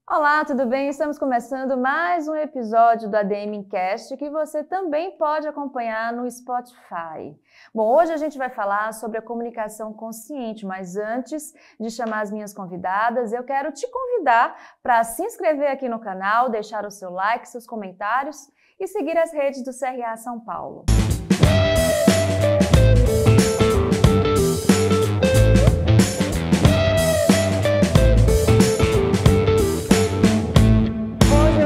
Olá, tudo bem? Estamos começando mais um episódio do ADM Cast que você também pode acompanhar no Spotify. Bom, hoje a gente vai falar sobre a comunicação consciente, mas antes de chamar as minhas convidadas, eu quero te convidar para se inscrever aqui no canal, deixar o seu like, seus comentários e seguir as redes do CRA São Paulo.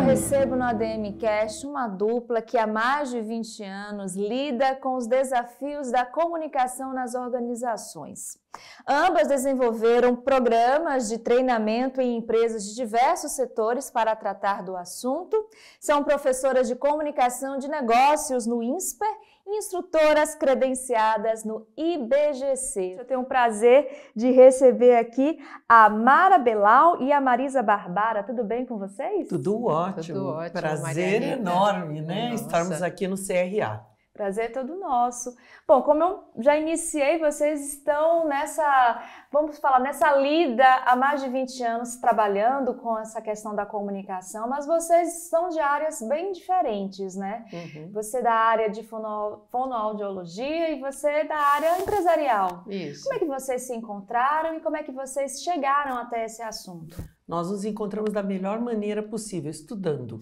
Recebo no ADM Cast uma dupla que há mais de 20 anos lida com os desafios da comunicação nas organizações. Ambas desenvolveram programas de treinamento em empresas de diversos setores para tratar do assunto. São professoras de comunicação de negócios no INSPER e instrutoras credenciadas no IBGC. Eu tenho o prazer de receber aqui a Mara Belal e a Marisa Barbara. Tudo bem com vocês? Tudo ótimo. Tudo ótimo, Prazer enorme, né? Nossa. Estarmos aqui no CRA. Prazer todo nosso. Bom, como eu já iniciei, vocês estão nessa lida há mais de 20 anos trabalhando com essa questão da comunicação, mas vocês são de áreas bem diferentes, né? Você é da área de fonoaudiologia e você é da área empresarial. Isso. Como é que vocês se encontraram e como é que vocês chegaram até esse assunto? Nós nos encontramos da melhor maneira possível, estudando,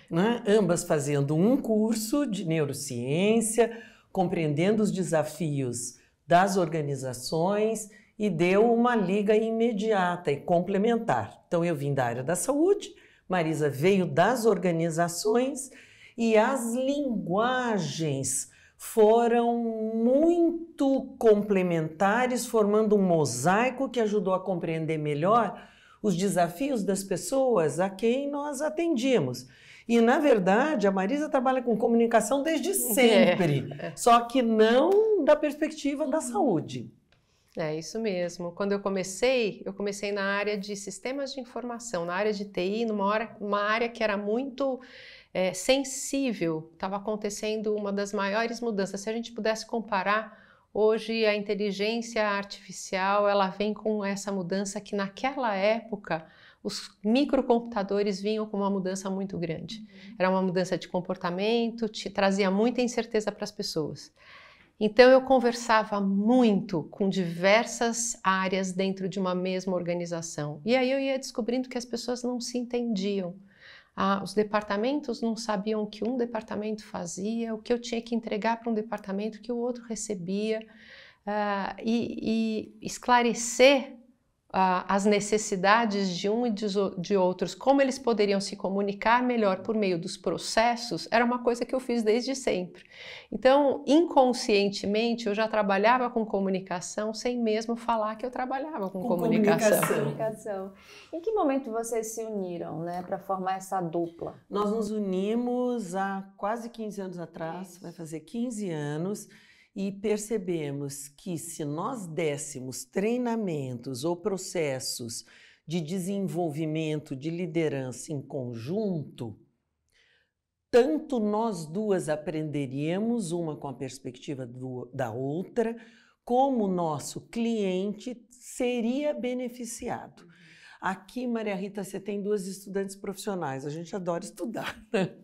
né? Ambas fazendo um curso de neurociência, compreendendo os desafios das organizações e deu uma liga imediata e complementar. Então eu vim da área da saúde, Marisa veio das organizações e as linguagens foram muito complementares, formando um mosaico que ajudou a compreender melhor os desafios das pessoas a quem nós atendíamos. E, na verdade, a Marisa trabalha com comunicação desde sempre, só que não da perspectiva da saúde. É isso mesmo. Quando eu comecei na área de sistemas de informação, na área de TI, numa área que era muito sensível. Estava acontecendo uma das maiores mudanças. Se a gente pudesse comparar, hoje a inteligência artificial, ela vem com essa mudança que naquela época os microcomputadores vinham com uma mudança muito grande. Era uma mudança de comportamento, trazia muita incerteza para as pessoas. Então eu conversava muito com diversas áreas dentro de uma mesma organização. E aí eu ia descobrindo que as pessoas não se entendiam. Os departamentos não sabiam o que um departamento fazia, o que eu tinha que entregar para um departamento que o outro recebia, e esclarecer as necessidades de um e de outros, como eles poderiam se comunicar melhor por meio dos processos, era uma coisa que eu fiz desde sempre. Então, inconscientemente, eu já trabalhava com comunicação sem mesmo falar que eu trabalhava com comunicação. Em que momento vocês se uniram, né, para formar essa dupla? Nós nos unimos há quase 15 anos atrás, vai fazer 15 anos, e percebemos que se nós dessemos treinamentos ou processos de desenvolvimento de liderança em conjunto, tanto nós duas aprenderíamos, uma com a perspectiva da outra, como o nosso cliente seria beneficiado. Aqui, Maria Rita, você tem duas estudantes profissionais, a gente adora estudar, né?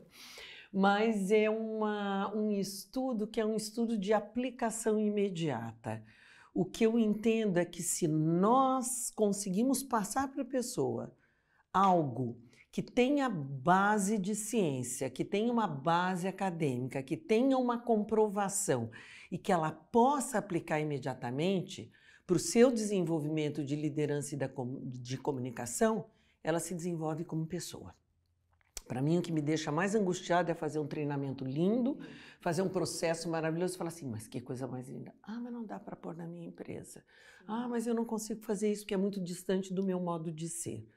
Mas é um estudo que é um estudo de aplicação imediata. O que eu entendo é que se nós conseguimos passar para a pessoa algo que tenha base de ciência, que tenha uma base acadêmica, que tenha uma comprovação e que ela possa aplicar imediatamente para o seu desenvolvimento de liderança e de comunicação, ela se desenvolve como pessoa. Para mim, o que me deixa mais angustiada é fazer um treinamento lindo, fazer um processo maravilhoso e falar assim, mas que coisa mais linda. Mas não dá para pôr na minha empresa. Mas eu não consigo fazer isso porque é muito distante do meu modo de ser.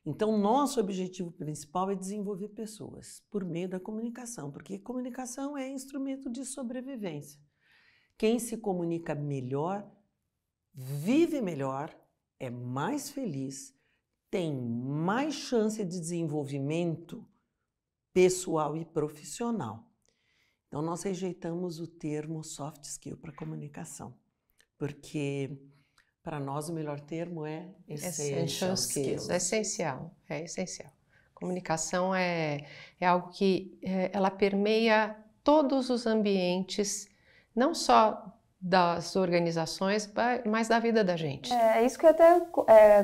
Então, nosso objetivo principal é desenvolver pessoas por meio da comunicação, porque comunicação é instrumento de sobrevivência. Quem se comunica melhor, vive melhor, é mais feliz, tem mais chance de desenvolvimento pessoal e profissional. Então, nós rejeitamos o termo soft skill para comunicação, porque Para nós, o melhor termo é essential skills. É essencial, é essencial. Comunicação é algo que ela permeia todos os ambientes, não só das organizações, mas da vida da gente. É isso que eu até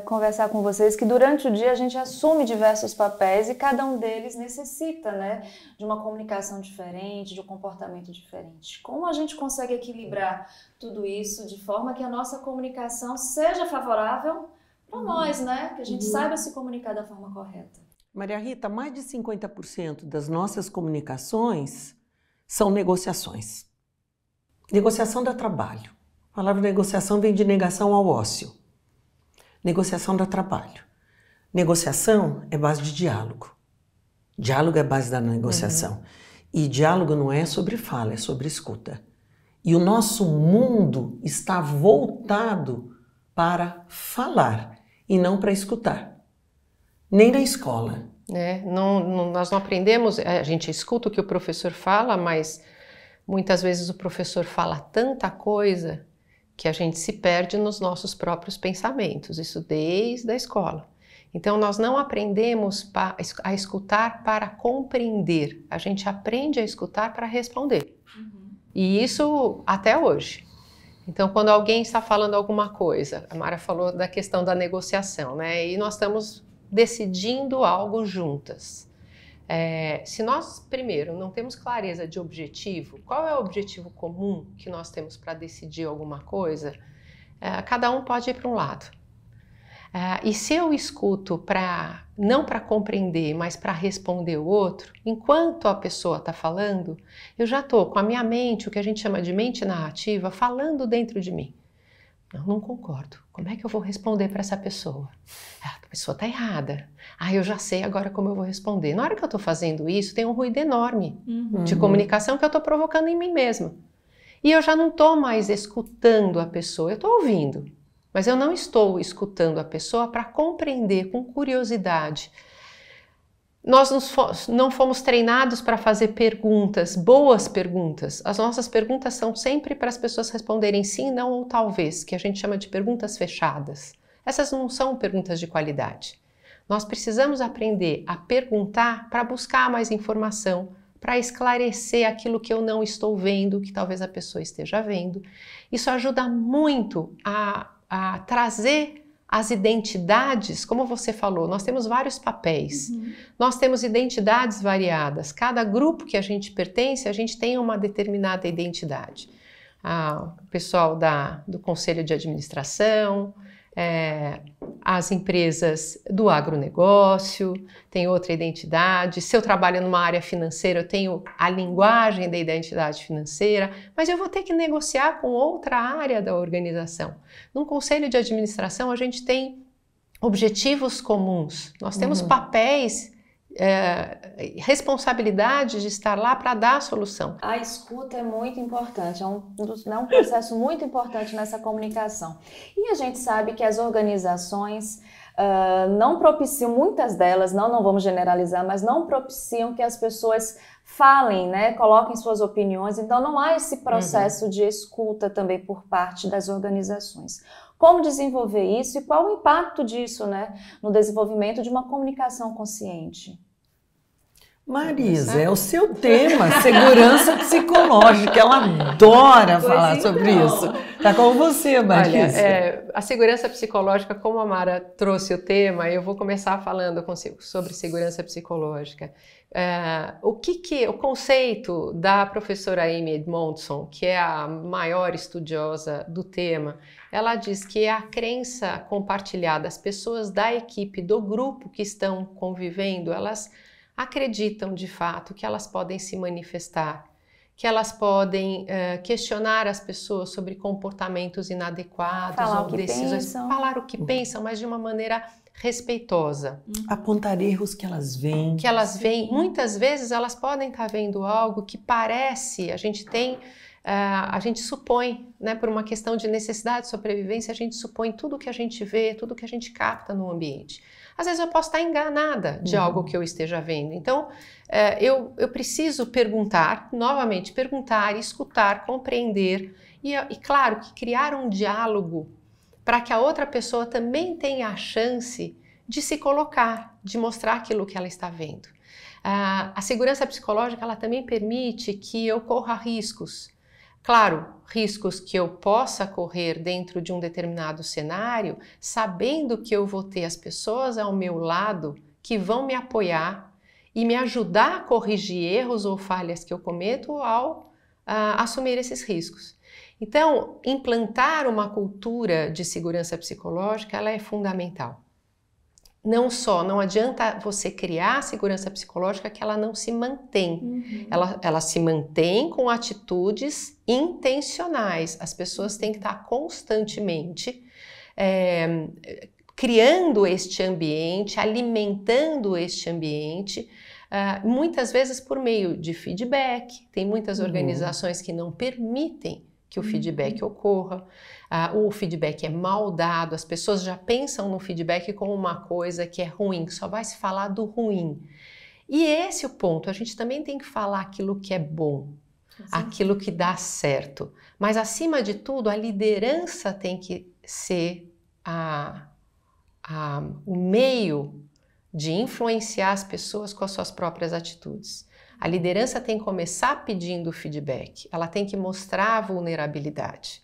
conversar com vocês, que durante o dia a gente assume diversos papéis e cada um deles necessita, né, de uma comunicação diferente, de um comportamento diferente. Como a gente consegue equilibrar tudo isso de forma que a nossa comunicação seja favorável para nós, né, que a gente saiba se comunicar da forma correta? Maria Rita, mais de 50% das nossas comunicações são negociações. Negociação dá trabalho. A palavra negociação vem de negação ao ócio. Negociação dá trabalho. Negociação é base de diálogo. Diálogo é base da negociação. E diálogo não é sobre fala, é sobre escuta. E o nosso mundo está voltado para falar e não para escutar. Nem na escola. Nós não aprendemos, a gente escuta o que o professor fala, mas muitas vezes o professor fala tanta coisa que a gente se perde nos nossos próprios pensamentos, isso desde a escola. Então nós não aprendemos a escutar para compreender, a gente aprende a escutar para responder. E isso até hoje. Então quando alguém está falando alguma coisa, a Mara falou da questão da negociação, né? E nós estamos decidindo algo juntas. Se nós, primeiro, não temos clareza de objetivo, qual é o objetivo comum que nós temos para decidir alguma coisa, cada um pode ir para um lado. E se eu escuto não para compreender, mas para responder o outro, enquanto a pessoa está falando, eu já estou com a minha mente, o que a gente chama de mente narrativa, falando dentro de mim. Eu não concordo. Como é que eu vou responder para essa pessoa? A pessoa está errada. Eu já sei agora como eu vou responder. Na hora que eu estou fazendo isso, tem um ruído enorme de comunicação que eu estou provocando em mim mesma. E eu já não estou mais escutando a pessoa, eu estou ouvindo. Mas eu não estou escutando a pessoa para compreender com curiosidade. Nós não fomos treinados para fazer perguntas, boas perguntas. As nossas perguntas são sempre para as pessoas responderem sim, não ou talvez, que a gente chama de perguntas fechadas. Essas não são perguntas de qualidade. Nós precisamos aprender a perguntar para buscar mais informação, para esclarecer aquilo que eu não estou vendo, que talvez a pessoa esteja vendo. Isso ajuda muito a trazer as identidades, como você falou, nós temos vários papéis, nós temos identidades variadas, cada grupo que a gente pertence, a gente tem uma determinada identidade. O pessoal do Conselho de Administração, as empresas do agronegócio têm outra identidade. Se eu trabalho numa área financeira, eu tenho a linguagem da identidade financeira, mas eu vou ter que negociar com outra área da organização. Num conselho de administração, a gente tem objetivos comuns, nós temos papéis, responsabilidade de estar lá para dar a solução. A escuta é muito importante, é um processo muito importante nessa comunicação. E a gente sabe que as organizações não propiciam, muitas delas, não vamos generalizar, mas não propiciam que as pessoas falem, né, coloquem suas opiniões, então não há esse processo de escuta também por parte das organizações. Como desenvolver isso e qual o impacto disso, né, no desenvolvimento de uma comunicação consciente? Marisa, é o seu tema, segurança psicológica. Ela adora falar sobre isso. Tá com você, Marisa. Olha, a segurança psicológica, como a Mara trouxe o tema, eu vou começar falando sobre segurança psicológica. O conceito da professora Amy Edmondson, que é a maior estudiosa do tema, ela diz que é a crença compartilhada das pessoas da equipe, do grupo que estão convivendo, elas acreditam de fato que elas podem se manifestar, que elas podem questionar as pessoas sobre comportamentos inadequados ou decisões, falar o que pensam, mas de uma maneira respeitosa. Apontar erros que elas veem. Que elas veem. Muitas vezes elas podem estar vendo algo que parece, a gente supõe, né, por uma questão de necessidade de sobrevivência, a gente supõe tudo que a gente vê, tudo que a gente capta no ambiente. Às vezes eu posso estar enganada de algo que eu esteja vendo. Então, eu preciso perguntar, novamente, perguntar, escutar, compreender e claro, que criar um diálogo para que a outra pessoa também tenha a chance de se colocar, de mostrar aquilo que ela está vendo. A segurança psicológica, ela também permite que eu corra riscos. Claro, riscos que eu possa correr dentro de um determinado cenário, sabendo que eu vou ter as pessoas ao meu lado que vão me apoiar e me ajudar a corrigir erros ou falhas que eu cometo ao assumir esses riscos. Então, implantar uma cultura de segurança psicológica, ela é fundamental. Não adianta você criar segurança psicológica que ela não se mantém. Ela se mantém com atitudes intencionais. As pessoas têm que estar constantemente criando este ambiente, alimentando este ambiente, muitas vezes por meio de feedback. Tem muitas organizações que não permitem que o feedback ocorra. O feedback é mal dado, as pessoas já pensam no feedback como uma coisa que é ruim, que só vai se falar do ruim. E esse é o ponto, a gente também tem que falar aquilo que é bom, aquilo que dá certo. Mas, acima de tudo, a liderança tem que ser o meio de influenciar as pessoas com as suas próprias atitudes. A liderança tem que começar pedindo feedback, ela tem que mostrar a vulnerabilidade.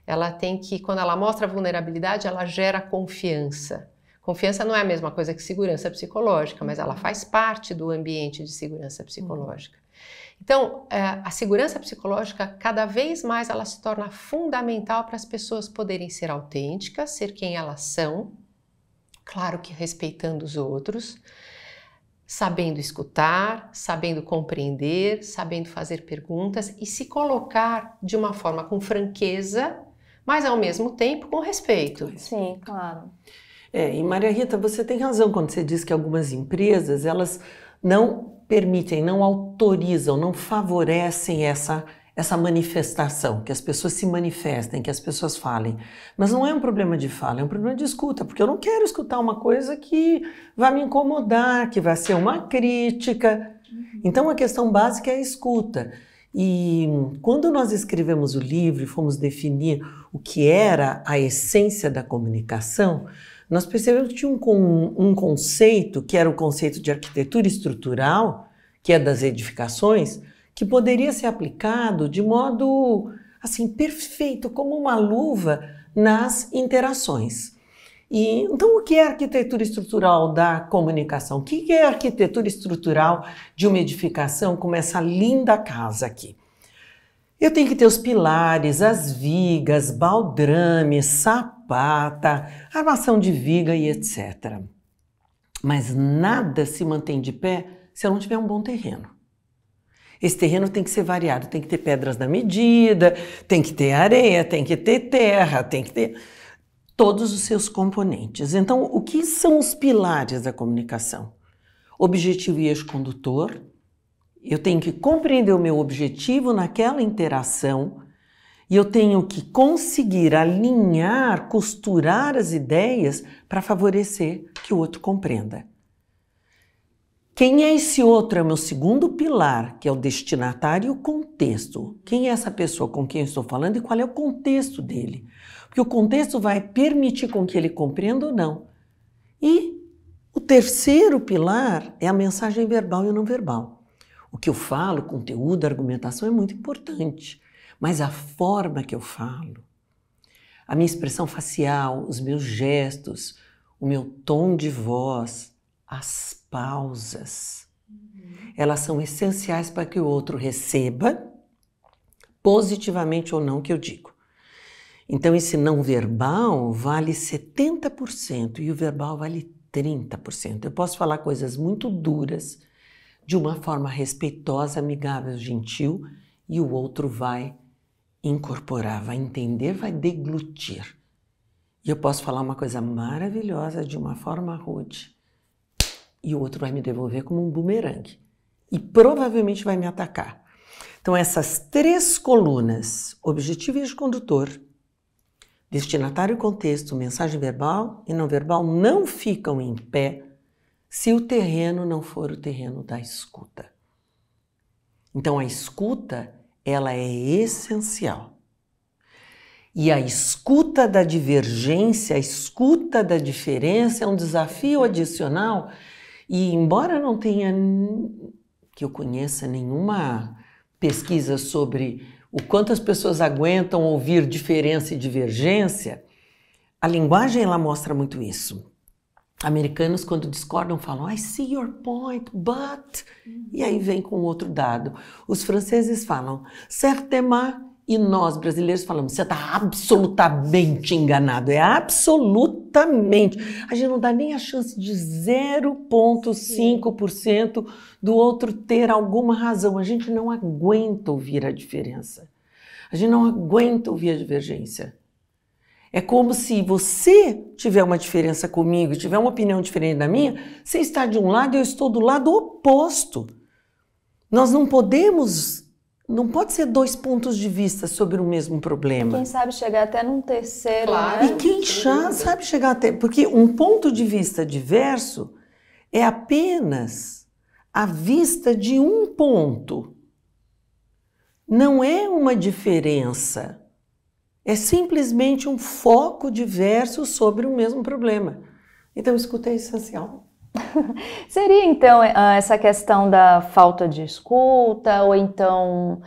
Ela tem que, quando ela mostra a vulnerabilidade, ela gera confiança. Confiança não é a mesma coisa que segurança psicológica, mas ela faz parte do ambiente de segurança psicológica. Então, a segurança psicológica, cada vez mais, ela se torna fundamental para as pessoas poderem ser autênticas, ser quem elas são, claro que respeitando os outros, sabendo escutar, sabendo compreender, sabendo fazer perguntas e se colocar de uma forma com franqueza, mas ao mesmo tempo com respeito. Sim, claro. E Maria Rita, você tem razão quando você diz que algumas empresas, elas não permitem, não autorizam, não favorecem essa manifestação, que as pessoas se manifestem, que as pessoas falem. Mas não é um problema de fala, é um problema de escuta, porque eu não quero escutar uma coisa que vai me incomodar, que vai ser uma crítica. Então a questão básica é a escuta. E quando nós escrevemos o livro e fomos definir o que era a essência da comunicação, nós percebemos que tinha um conceito, que era o conceito de arquitetura estrutural, que é das edificações, que poderia ser aplicado de modo assim perfeito, como uma luva nas interações. E então, o que é a arquitetura estrutural da comunicação? O que é a arquitetura estrutural de uma edificação como essa linda casa aqui? Eu tenho que ter os pilares, as vigas, baldrame, sapata, armação de viga e etc. Mas nada se mantém de pé se eu não tiver um bom terreno. Esse terreno tem que ser variado, tem que ter pedras na medida, tem que ter areia, tem que ter terra, tem que ter todos os seus componentes. Então, o que são os pilares da comunicação? Objetivo e eixo condutor. Eu tenho que compreender o meu objetivo naquela interação e eu tenho que conseguir alinhar, costurar as ideias para favorecer que o outro compreenda. Quem é esse outro? É o meu segundo pilar, que é o destinatário e o contexto. Quem é essa pessoa com quem eu estou falando e qual é o contexto dele? Porque o contexto vai permitir com que ele compreenda ou não. E o terceiro pilar é a mensagem verbal e não verbal. O que eu falo, o conteúdo, a argumentação é muito importante, mas a forma que eu falo, a minha expressão facial, os meus gestos, o meu tom de voz, as pausas, elas são essenciais para que o outro receba positivamente ou não o que eu digo. Então esse não verbal vale 70% e o verbal vale 30%. Eu posso falar coisas muito duras de uma forma respeitosa, amigável, gentil e o outro vai incorporar, vai entender, vai deglutir. E eu posso falar uma coisa maravilhosa de uma forma rude e o outro vai me devolver como um bumerangue e provavelmente vai me atacar. Então essas três colunas, objetivo e eixo condutor, destinatário e contexto, mensagem verbal e não verbal, não ficam em pé se o terreno não for o terreno da escuta. Então a escuta, ela é essencial. E a escuta da divergência, a escuta da diferença é um desafio adicional. E embora não tenha, que eu conheça, nenhuma pesquisa sobre o quanto as pessoas aguentam ouvir diferença e divergência, a linguagem ela mostra muito isso. Americanos, quando discordam, falam I see your point, but... E aí vem com outro dado. Os franceses falam certainement, e nós, brasileiros, falamos você está absolutamente enganado. É absolutamente. A gente não dá nem a chance de 0,5% do outro ter alguma razão. A gente não aguenta ouvir a diferença. A gente não aguenta ouvir a divergência. É como se você tiver uma diferença comigo, tiver uma opinião diferente da minha, você está de um lado e eu estou do lado oposto. Nós não podemos, não pode ser dois pontos de vista sobre o mesmo problema. Quem sabe chegar até num terceiro, Claro. né? E quem sabe chegar até... Porque um ponto de vista diverso é apenas a vista de um ponto. Não é uma diferença. É simplesmente um foco diverso sobre o mesmo problema. Então, escuta é essencial. Seria, então, essa questão da falta de escuta, ou então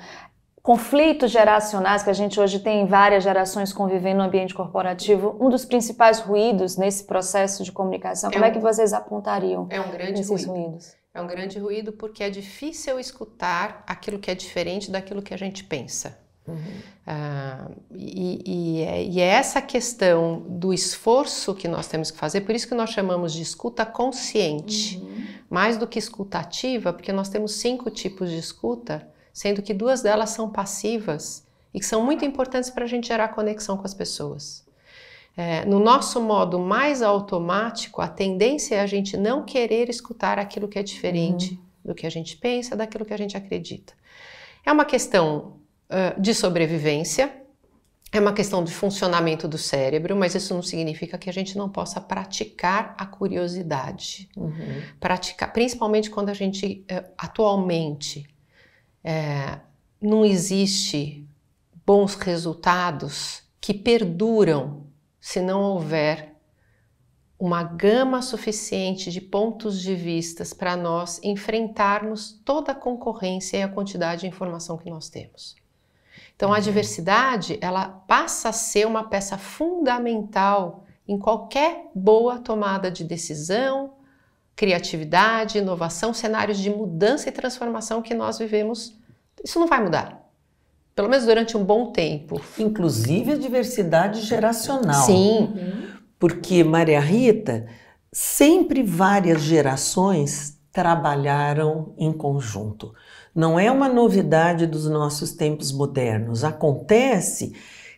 conflitos geracionais, que a gente hoje tem várias gerações convivendo no ambiente corporativo, um dos principais ruídos nesse processo de comunicação? Como é que vocês apontariam esses ruídos? É um grande ruído porque é difícil escutar aquilo que é diferente daquilo que a gente pensa. E é essa questão do esforço que nós temos que fazer, por isso que nós chamamos de escuta consciente, mais do que escuta ativa, porque nós temos 5 tipos de escuta, sendo que 2 delas são passivas e que são muito importantes para a gente gerar conexão com as pessoas. No nosso modo mais automático, a tendência é a gente não querer escutar aquilo que é diferente do que a gente pensa, daquilo que a gente acredita. É uma questão de sobrevivência, é uma questão de funcionamento do cérebro, mas isso não significa que a gente não possa praticar a curiosidade. Praticar, principalmente quando a gente, atualmente, não existe bons resultados que perduram se não houver uma gama suficiente de pontos de vistas para nós enfrentarmos toda a concorrência e a quantidade de informação que nós temos. Então, a diversidade, ela passa a ser uma peça fundamental em qualquer boa tomada de decisão, criatividade, inovação, cenários de mudança e transformação que nós vivemos. Isso não vai mudar, pelo menos durante um bom tempo. Inclusive a diversidade geracional. Sim. Porque, Maria Rita, sempre várias gerações trabalharam em conjunto. Não é uma novidade dos nossos tempos modernos. Acontece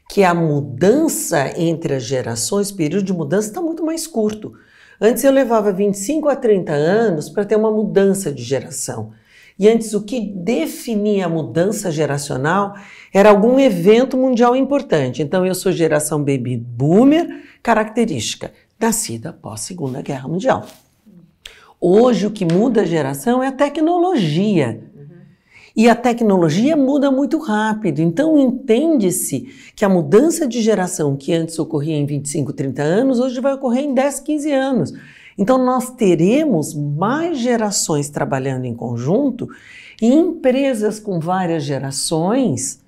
que a mudança entre as gerações, o período de mudança está muito mais curto. Antes eu levava 25 a 30 anos para ter uma mudança de geração. E antes o que definia a mudança geracional era algum evento mundial importante. Então eu sou geração Baby Boomer, característica, nascida após a Segunda Guerra Mundial. Hoje o que muda a geração é a tecnologia. E a tecnologia muda muito rápido, então entende-se que a mudança de geração que antes ocorria em 25, 30 anos, hoje vai ocorrer em 10, 15 anos. Então nós teremos mais gerações trabalhando em conjunto e empresas com várias gerações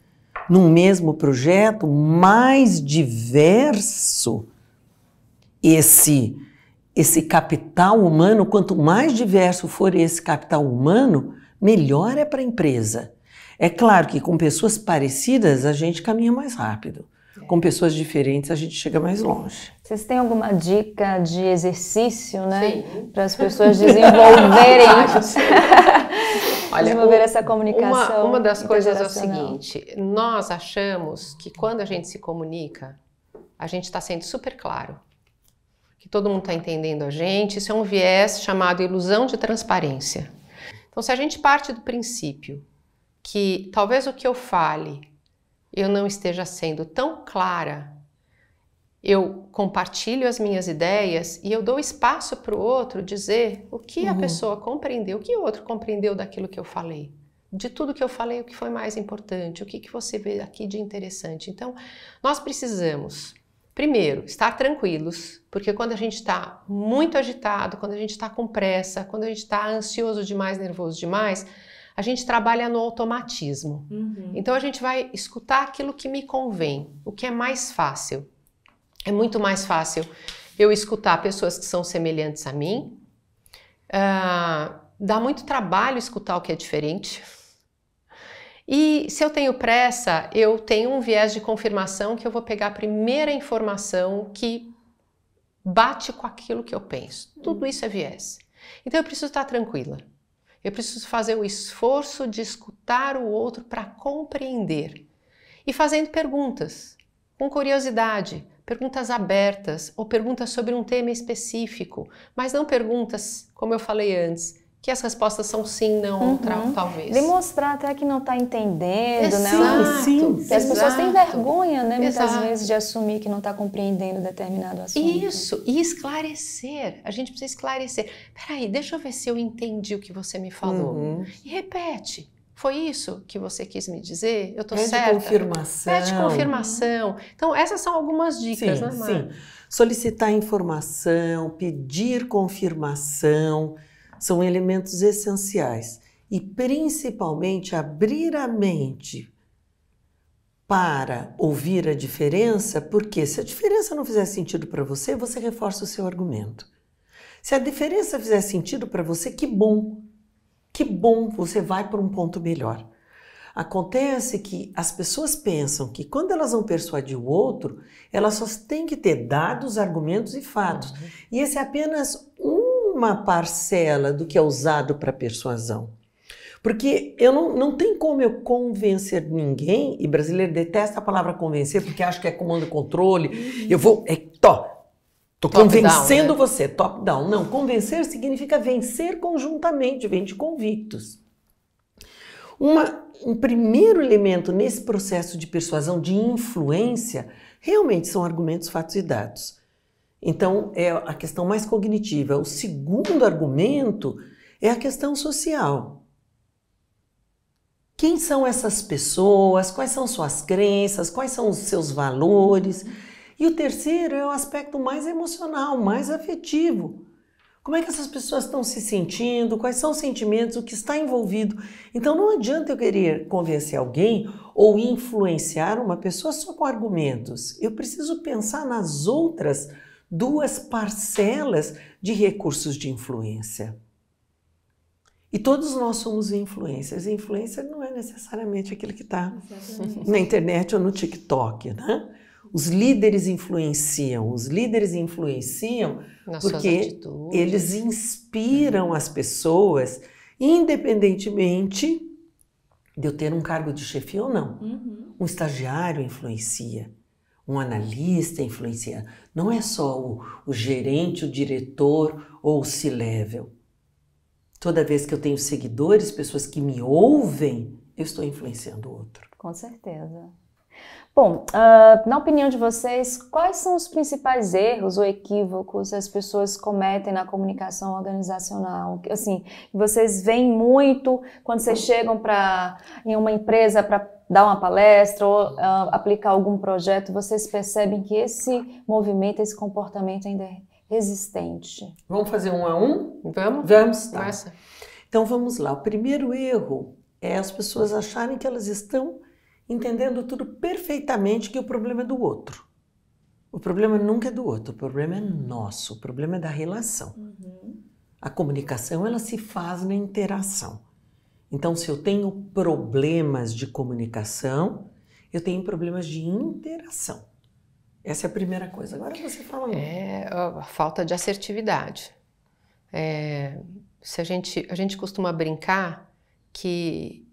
num mesmo projeto, mais diverso esse capital humano, quanto mais diverso for esse capital humano, melhor é para a empresa. É claro que com pessoas parecidas a gente caminha mais rápido. Com pessoas diferentes a gente chega mais longe. Vocês têm alguma dica de exercício, né? Para as pessoas desenvolverem desenvolver essa comunicação? Uma das coisas é o seguinte, nós achamos que quando a gente se comunica, a gente está sendo super claro. Que todo mundo está entendendo a gente. Isso é um viés chamado ilusão de transparência. Então, se a gente parte do princípio que talvez o que eu fale eu não esteja sendo tão clara, eu compartilho as minhas ideias e eu dou espaço para o outro dizer o que a pessoa compreendeu, o que o outro compreendeu daquilo que eu falei. de tudo que eu falei, o que foi mais importante, o que você vê aqui de interessante. Então, nós precisamos, primeiro, estar tranquilos, porque quando a gente está muito agitado, quando a gente está com pressa, quando a gente está ansioso demais, nervoso demais, a gente trabalha no automatismo. Então, a gente vai escutar aquilo que me convém, o que é mais fácil. É muito mais fácil eu escutar pessoas que são semelhantes a mim. Dá muito trabalho escutar o que é diferente. E se eu tenho pressa, eu tenho um viés de confirmação que eu vou pegar a primeira informação que bate com aquilo que eu penso. Tudo isso é viés. Então eu preciso estar tranquila. Eu preciso fazer o esforço de escutar o outro para compreender. E fazendo perguntas, com curiosidade, perguntas abertas ou perguntas sobre um tema específico, mas não perguntas, como eu falei antes, que as respostas são sim, não, ou talvez. Demonstrar até que não está entendendo, Exato, né? Sim, Porque as pessoas têm vergonha, né? Muitas Exato. vezes de assumir que não está compreendendo determinado assunto. Isso, e esclarecer. A gente precisa esclarecer. Peraí, deixa eu ver se eu entendi o que você me falou. E repete. Foi isso que você quis me dizer? Eu tô certa? Confirmação. Pede confirmação. Então, essas são algumas dicas, né, Mar? Sim. Solicitar informação, pedir confirmação, são elementos essenciais. E, principalmente, abrir a mente para ouvir a diferença, porque se a diferença não fizer sentido para você, você reforça o seu argumento. Se a diferença fizer sentido para você, que bom, você vai para um ponto melhor. Acontece que as pessoas pensam que quando elas vão persuadir o outro, elas só têm que ter dados, argumentos e fatos. E esse é apenas uma parcela do que é usado para persuasão. Porque não tem como eu convencer ninguém, e brasileiro detesta a palavra convencer, porque acha que é comando e controle, eu vou, tô convencendo down, né? Você, top down. Não, convencer significa vencer conjuntamente, vem de convictos. Um primeiro elemento nesse processo de persuasão, de influência, realmente são argumentos, fatos e dados. Então, é a questão mais cognitiva. O segundo argumento é a questão social. Quem são essas pessoas? Quais são suas crenças? Quais são os seus valores? E o terceiro é o aspecto mais emocional, mais afetivo. Como é que essas pessoas estão se sentindo? Quais são os sentimentos? O que está envolvido? Então não adianta eu querer convencer alguém ou influenciar uma pessoa só com argumentos. Eu preciso pensar nas outras duas parcelas de recursos de influência. E todos nós somos influencers. E influencer não é necessariamente aquele que está na internet ou no TikTok, né? Os líderes influenciam porque eles inspiram as pessoas, independentemente de eu ter um cargo de chefia ou não. Um estagiário influencia, um analista influencia. Não é só o gerente, o diretor ou o C-level. Toda vez que eu tenho seguidores, pessoas que me ouvem, eu estou influenciando o outro. Com certeza. Bom, na opinião de vocês, quais são os principais erros ou equívocos que as pessoas cometem na comunicação organizacional? Assim, vocês veem muito quando vocês chegam em uma empresa para dar uma palestra ou aplicar algum projeto, vocês percebem que esse movimento, esse comportamento ainda é resistente. Vamos fazer um a um? Vamos, tá. Então vamos lá. O primeiro erro é as pessoas acharem que elas estão entendendo tudo perfeitamente, que o problema é do outro. O problema nunca é do outro, o problema é nosso, o problema é da relação. A comunicação, ela se faz na interação. Então, se eu tenho problemas de comunicação, eu tenho problemas de interação. Essa é a primeira coisa. Agora você fala. É a falta de assertividade. Se a gente costuma brincar que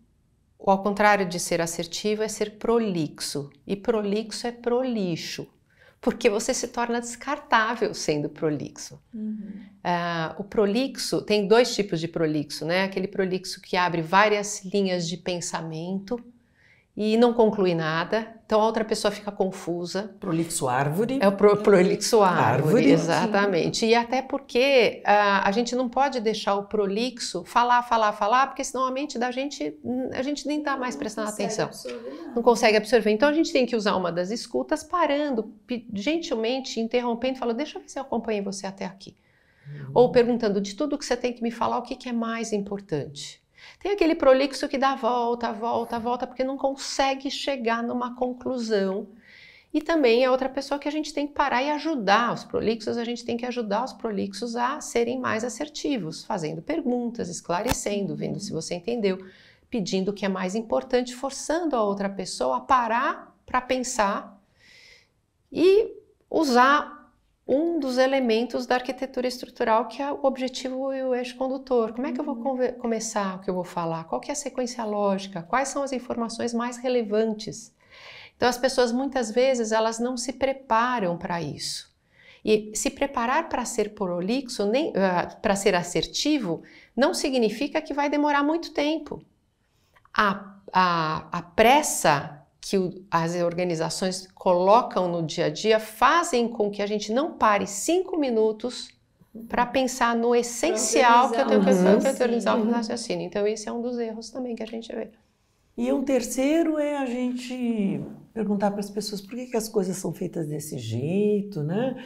ao contrário de ser assertivo é ser prolixo. E prolixo é prolixo. Porque você se torna descartável sendo prolixo. O prolixo, tem dois tipos de prolixo, né? Aquele prolixo que abre várias linhas de pensamento e não conclui nada, então a outra pessoa fica confusa. Prolixo árvore. É o prolixo árvore, Árvore. exatamente. E até porque a gente não pode deixar o prolixo falar, porque senão a mente da gente, a gente nem está mais prestando atenção. Não consegue absorver. Então a gente tem que usar uma das escutas, parando, gentilmente interrompendo, falando, deixa eu ver se eu acompanhei você até aqui. Ou perguntando, de tudo que você tem que me falar, o que é mais importante? Tem aquele prolixo que dá volta, porque não consegue chegar numa conclusão. E também é outra pessoa que a gente tem que parar e ajudar os prolixos, a gente tem que ajudar os prolixos a serem mais assertivos, fazendo perguntas, esclarecendo, vendo se você entendeu, pedindo o que é mais importante, forçando a outra pessoa a parar para pensar e usar um dos elementos da arquitetura estrutural, que é o objetivo e o eixo condutor. Como é que eu vou começar o que eu vou falar? Qual que é a sequência lógica? Quais são as informações mais relevantes? Então, as pessoas, muitas vezes, elas não se preparam para isso. E se preparar para ser prolixo, para ser assertivo, não significa que vai demorar muito tempo. A pressa que as organizações colocam no dia a dia fazem com que a gente não pare 5 minutos para pensar no essencial que eu tenho que organizar o raciocínio. Então, esse é um dos erros também que a gente vê. E um terceiro é a gente perguntar para as pessoas por que as coisas são feitas desse jeito, né?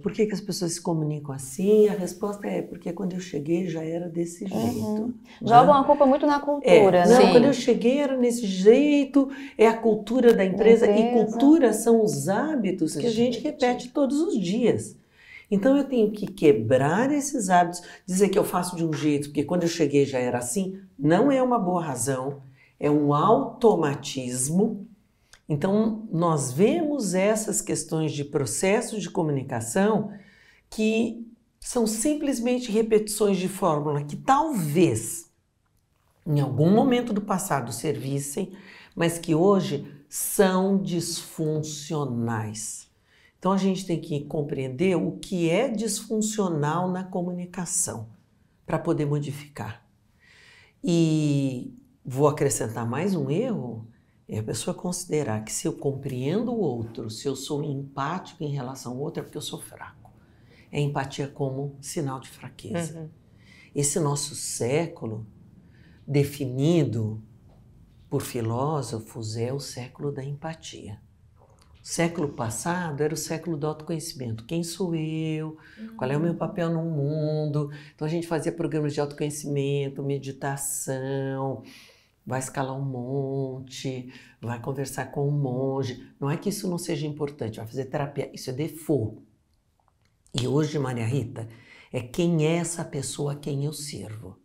Por que as pessoas se comunicam assim? A resposta é porque quando eu cheguei já era desse jeito. Né? Jogam a culpa muito na cultura, né? Não, quando eu cheguei era nesse jeito, é a cultura da empresa. E cultura são os hábitos que a gente repete todos os dias. Então eu tenho que quebrar esses hábitos, dizer que eu faço de um jeito, porque quando eu cheguei já era assim, não é uma boa razão. É um automatismo. Então, nós vemos essas questões de processos de comunicação que são simplesmente repetições de fórmula que talvez em algum momento do passado servissem, mas que hoje são disfuncionais. Então, a gente tem que compreender o que é disfuncional na comunicação para poder modificar. E vou acrescentar mais um erro, é a pessoa considerar que se eu compreendo o outro, se eu sou empático em relação ao outro, é porque eu sou fraco. É empatia como sinal de fraqueza. Esse nosso século, definido por filósofos, é o século da empatia. O século passado era o século do autoconhecimento. Quem sou eu? Qual é o meu papel no mundo? Então a gente fazia programas de autoconhecimento, meditação, vai escalar um monte, vai conversar com um monge. Não é que isso não seja importante, vai fazer terapia, isso é default. E hoje, Maria Rita, é quem é essa pessoa a quem eu sirvo.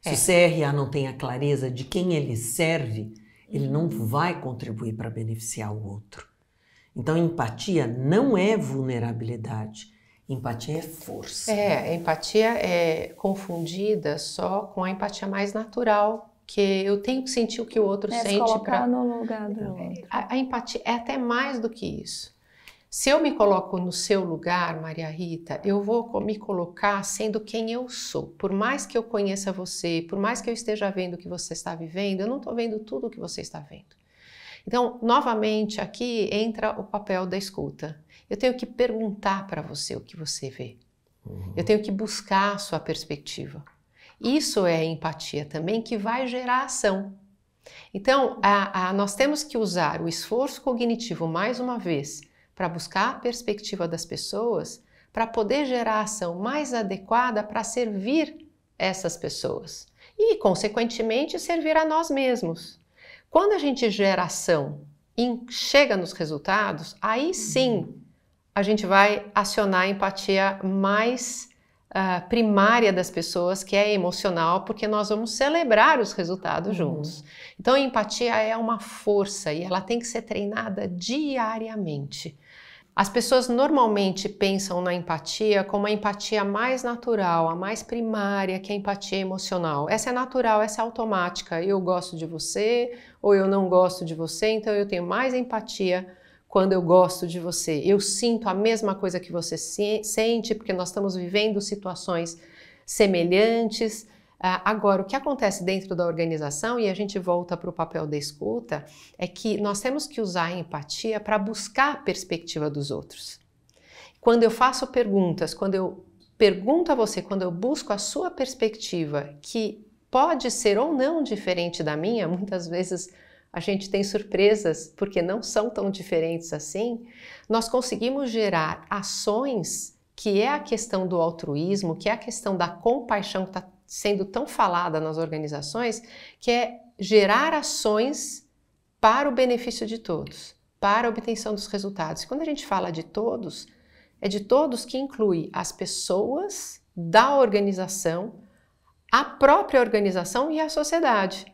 Se o CRA não tem a clareza de quem ele serve, ele não vai contribuir para beneficiar o outro. Então, empatia não é vulnerabilidade, empatia é força. A empatia é confundida só com a empatia mais natural, que eu tenho que sentir o que o outro sente. Se colocar no lugar do outro. A empatia é até mais do que isso. Se eu me coloco no seu lugar, Maria Rita, eu vou me colocar sendo quem eu sou. Por mais que eu conheça você, por mais que eu esteja vendo o que você está vivendo, eu não estou vendo tudo o que você está vendo. Então, novamente, aqui entra o papel da escuta. Eu tenho que perguntar para você o que você vê. Eu tenho que buscar a sua perspectiva. Isso é empatia também, que vai gerar ação. Então, nós temos que usar o esforço cognitivo, mais uma vez, para buscar a perspectiva das pessoas, para poder gerar a ação mais adequada para servir essas pessoas. E, consequentemente, servir a nós mesmos. Quando a gente gera ação e chega nos resultados, aí sim a gente vai acionar a empatia mais primária das pessoas, que é emocional, porque nós vamos celebrar os resultados juntos. Então, a empatia é uma força e ela tem que ser treinada diariamente. As pessoas normalmente pensam na empatia como a empatia mais natural, a mais primária, que é a empatia emocional. Essa é natural, essa é automática. Eu gosto de você ou eu não gosto de você, então eu tenho mais empatia quando eu gosto de você. Eu sinto a mesma coisa que você sente, porque nós estamos vivendo situações semelhantes. Agora, o que acontece dentro da organização, e a gente volta para o papel da escuta, é que nós temos que usar a empatia para buscar a perspectiva dos outros. Quando eu faço perguntas, quando eu pergunto a você, quando eu busco a sua perspectiva, que pode ser ou não diferente da minha, muitas vezes a gente tem surpresas porque não são tão diferentes assim, nós conseguimos gerar ações, que é a questão do altruísmo, que é a questão da compaixão que está sendo tão falada nas organizações, que é gerar ações para o benefício de todos, para a obtenção dos resultados. Quando a gente fala de todos, é de todos que inclui as pessoas da organização, a própria organização e a sociedade.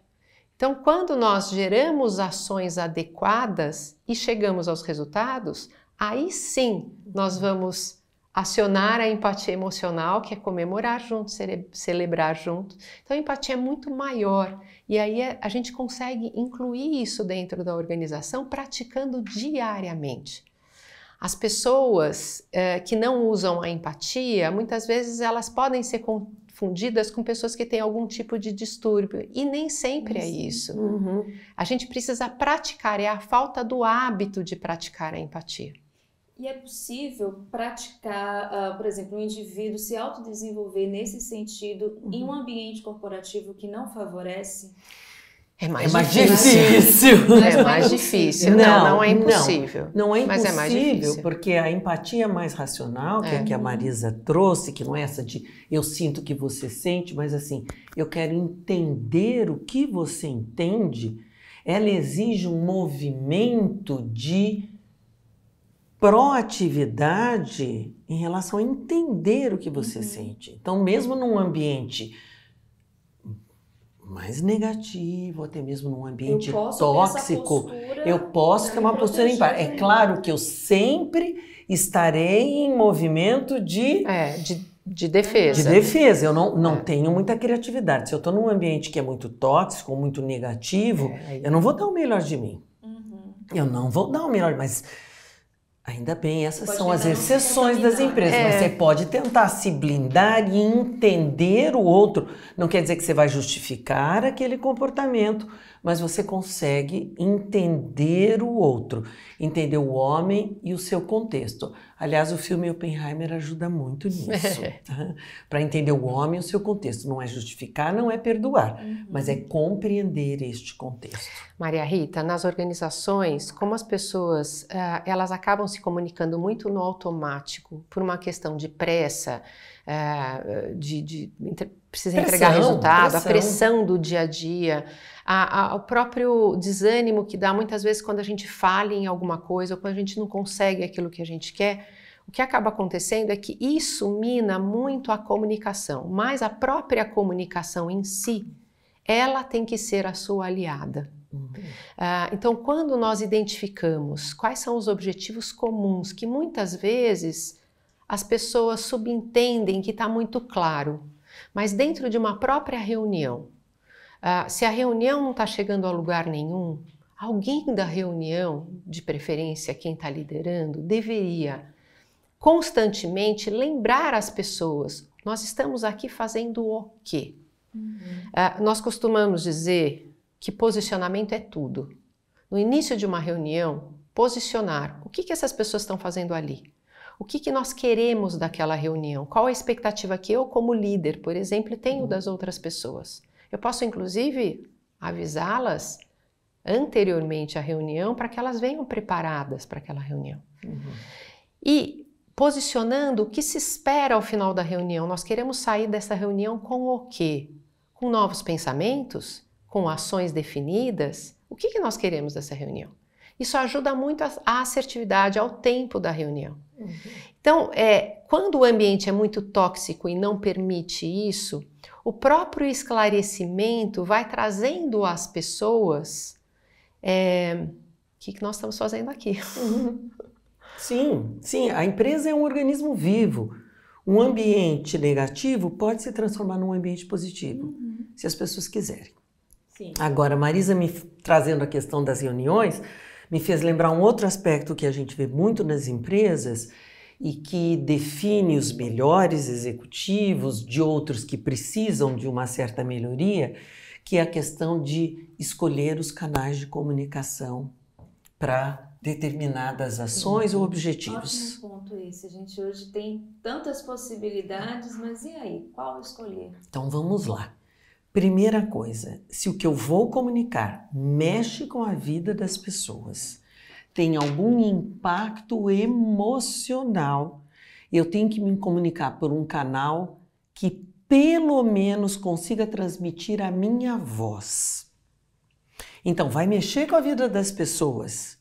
Então, quando nós geramos ações adequadas e chegamos aos resultados, aí sim nós vamos acionar a empatia emocional, que é comemorar junto, celebrar junto. Então, a empatia é muito maior e aí a gente consegue incluir isso dentro da organização praticando diariamente. As pessoas que não usam a empatia, muitas vezes elas podem ser confundidas com pessoas que têm algum tipo de distúrbio e nem sempre é isso. A gente precisa praticar, é a falta do hábito de praticar a empatia. E é possível praticar, por exemplo, um indivíduo se autodesenvolver nesse sentido em um ambiente corporativo que não favorece? É mais difícil. É mais difícil. Não é impossível. Não é impossível, mas é mais difícil. Porque a empatia mais racional, que é a que a Marisa trouxe, que não é essa de eu sinto o que você sente, mas assim, eu quero entender o que você entende, ela exige um movimento de proatividade em relação a entender o que você sente. Então, mesmo num ambiente mais negativo, até mesmo num ambiente tóxico, eu posso ter uma postura empática. É claro que eu sempre estarei em movimento de defesa. De defesa. Eu não tenho muita criatividade. Se eu estou num ambiente que é muito tóxico, muito negativo, eu não vou dar o melhor de mim. Eu não vou dar o melhor, mas ainda bem, essas são as exceções das empresas, mas você pode tentar se blindar e entender o outro. Não quer dizer que você vai justificar aquele comportamento, mas você consegue entender o outro, entender o homem e o seu contexto. Aliás, o filme Oppenheimer ajuda muito nisso, para entender o homem e o seu contexto. Não é justificar, não é perdoar, mas é compreender este contexto. Maria Rita, nas organizações, como as pessoas elas acabam se comunicando muito no automático, por uma questão de pressa, precisa entregar resultado, a pressão do dia a dia, o próprio desânimo que dá muitas vezes quando a gente falha em alguma coisa ou quando a gente não consegue aquilo que a gente quer. O que acaba acontecendo é que isso mina muito a comunicação, mas a própria comunicação em si, ela tem que ser a sua aliada. Então, quando nós identificamos quais são os objetivos comuns, que muitas vezes as pessoas subentendem que está muito claro, mas dentro de uma própria reunião, se a reunião não está chegando a lugar nenhum, alguém da reunião, de preferência quem está liderando, deveria constantemente lembrar as pessoas, nós estamos aqui fazendo o quê? Nós costumamos dizer que posicionamento é tudo. No início de uma reunião, posicionar o que essas pessoas estão fazendo ali. O que nós queremos daquela reunião? Qual a expectativa que eu, como líder, por exemplo, tenho das outras pessoas? Eu posso, inclusive, avisá-las anteriormente à reunião para que elas venham preparadas para aquela reunião. E posicionando o que se espera ao final da reunião. Nós queremos sair dessa reunião com o quê? Com novos pensamentos? Com ações definidas? O que nós queremos dessa reunião? Isso ajuda muito a assertividade, ao tempo da reunião. Então, quando o ambiente é muito tóxico e não permite isso, o próprio esclarecimento vai trazendo às pessoas o que nós estamos fazendo aqui. Sim, a empresa é um organismo vivo. Um ambiente negativo pode se transformar num ambiente positivo, se as pessoas quiserem. Agora, Marisa me trazendo a questão das reuniões, me fez lembrar um outro aspecto que a gente vê muito nas empresas e que define os melhores executivos de outros que precisam de uma certa melhoria, que é a questão de escolher os canais de comunicação para determinadas ações ou objetivos. Ótimo ponto esse. A gente hoje tem tantas possibilidades, mas e aí? Qual escolher? Então vamos lá. Primeira coisa, se o que eu vou comunicar mexe com a vida das pessoas, tem algum impacto emocional, eu tenho que me comunicar por um canal que pelo menos consiga transmitir a minha voz. Então, vai mexer com a vida das pessoas.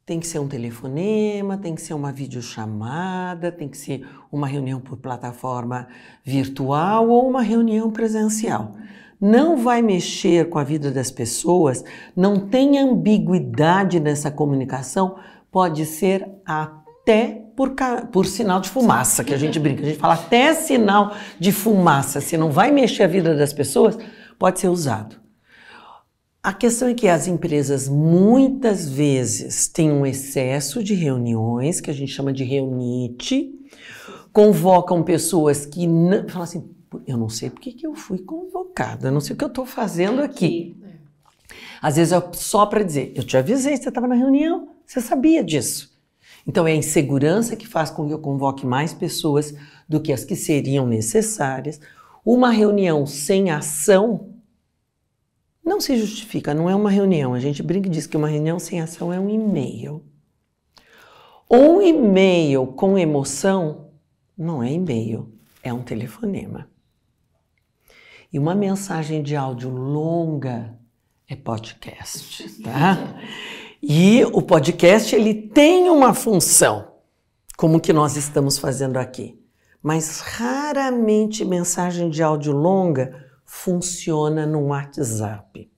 Tem que ser um telefonema, tem que ser uma videochamada, tem que ser uma reunião por plataforma virtual ou uma reunião presencial. Não vai mexer com a vida das pessoas, não tem ambiguidade nessa comunicação, pode ser até por sinal de fumaça, que a gente brinca. A gente fala até sinal de fumaça, se não vai mexer a vida das pessoas, pode ser usado. A questão é que as empresas muitas vezes têm um excesso de reuniões, que a gente chama de reunite, convocam pessoas que falam assim, eu não sei por que eu fui convocada, eu não sei o que eu estou fazendo aqui. Às vezes é só para dizer, eu te avisei, você estava na reunião, você sabia disso. Então é a insegurança que faz com que eu convoque mais pessoas do que as que seriam necessárias. Uma reunião sem ação não se justifica, não é uma reunião. A gente brinca e diz que uma reunião sem ação é um e-mail. Um e-mail com emoção não é e-mail, é um telefonema. E uma mensagem de áudio longa é podcast, tá? E o podcast, ele tem uma função, como que nós estamos fazendo aqui. Mas raramente mensagem de áudio longa funciona no WhatsApp.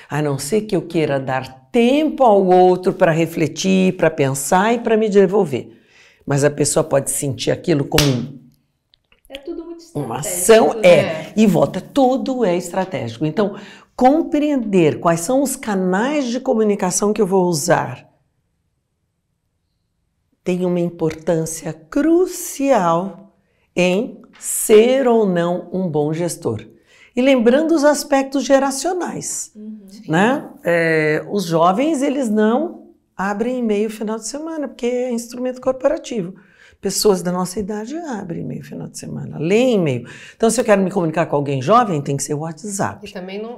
A não ser que eu queira dar tempo ao outro para refletir, para pensar e para me devolver. Mas a pessoa pode sentir aquilo como tudo muito uma ação, e volta, tudo é estratégico. Então, compreender quais são os canais de comunicação que eu vou usar tem uma importância crucial em ser ou não um bom gestor. E lembrando os aspectos geracionais, né? Os jovens, eles não abrem e-mail final de semana, porque é instrumento corporativo. Pessoas da nossa idade abrem e-mail final de semana, leem e-mail. Então, se eu quero me comunicar com alguém jovem, tem que ser o WhatsApp.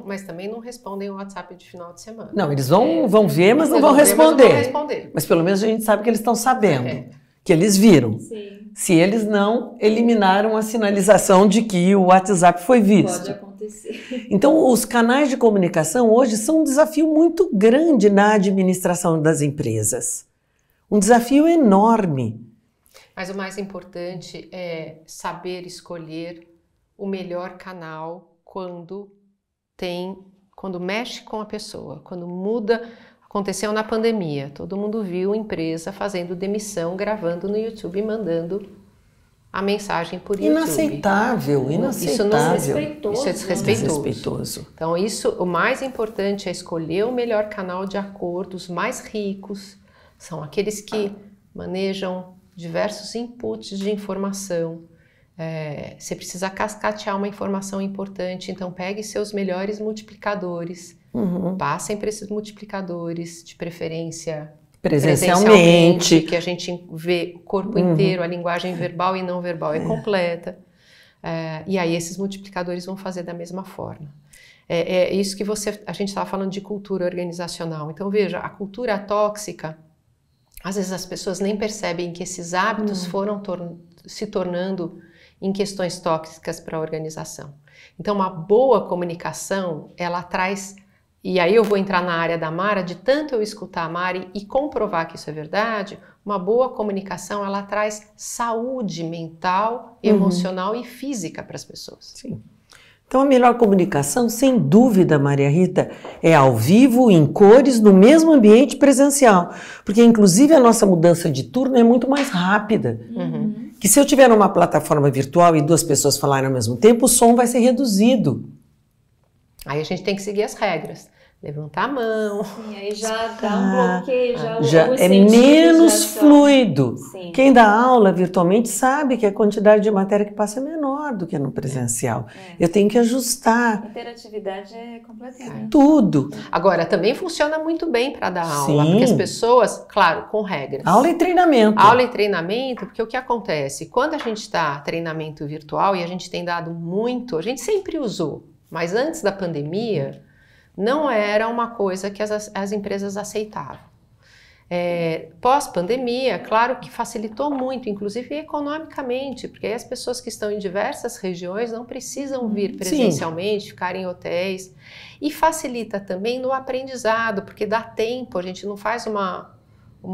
Mas também não respondem o WhatsApp de final de semana. Não, eles vão ver, mas não vão responder. Mas pelo menos a gente sabe que eles estão sabendo, que eles viram. Sim. Se eles não eliminaram a sinalização de que o WhatsApp foi visto. Pode acontecer. Então, os canais de comunicação hoje são um desafio muito grande na administração das empresas. Um desafio enorme. Mas o mais importante é saber escolher o melhor canal quando mexe com a pessoa, quando muda. Aconteceu na pandemia, todo mundo viu empresa fazendo demissão, gravando no YouTube e mandando a mensagem por YouTube. Inaceitável. Isso é desrespeitoso. Então, o mais importante é escolher o melhor canal de acordo. Os mais ricos são aqueles que manejam diversos inputs de informação. Você precisa cascatear uma informação importante, então pegue seus melhores multiplicadores, passem para esses multiplicadores, de preferência presencialmente, que a gente vê o corpo inteiro, a linguagem verbal e não verbal é completa. E aí esses multiplicadores vão fazer da mesma forma. É isso que a gente estava falando de cultura organizacional. Então veja, a cultura tóxica, às vezes as pessoas nem percebem que esses hábitos foram se tornando em questões tóxicas para a organização. Então, uma boa comunicação, ela traz, e aí eu vou entrar na área da Mara, de tanto eu escutar a Mari e comprovar que isso é verdade, uma boa comunicação, ela traz saúde mental, emocional e física para as pessoas. Sim. Então, a melhor comunicação, sem dúvida, Maria Rita, é ao vivo, em cores, no mesmo ambiente presencial. Porque, inclusive, a nossa mudança de turno é muito mais rápida. Que se eu tiver uma plataforma virtual e duas pessoas falarem ao mesmo tempo, o som vai ser reduzido. Aí a gente tem que seguir as regras. levantar a mão. Sim, aí já dá um bloqueio, já é menos fluido. Sim. Quem dá aula virtualmente sabe que a quantidade de matéria que passa é menor do que no presencial. Eu tenho que ajustar. A interatividade é completamente. Tudo. Agora, também funciona muito bem para dar aula, Sim. porque as pessoas, claro, com regras. Aula e treinamento. Aula e treinamento, porque o que acontece? Quando a gente está treinamento virtual, e a gente tem dado muito, a gente sempre usou, mas antes da pandemia, não era uma coisa que as empresas aceitavam. Pós-pandemia, claro que facilitou muito, inclusive economicamente, porque aí as pessoas que estão em diversas regiões não precisam vir presencialmente, ficar em hotéis. E facilita também no aprendizado, porque dá tempo, a gente não faz um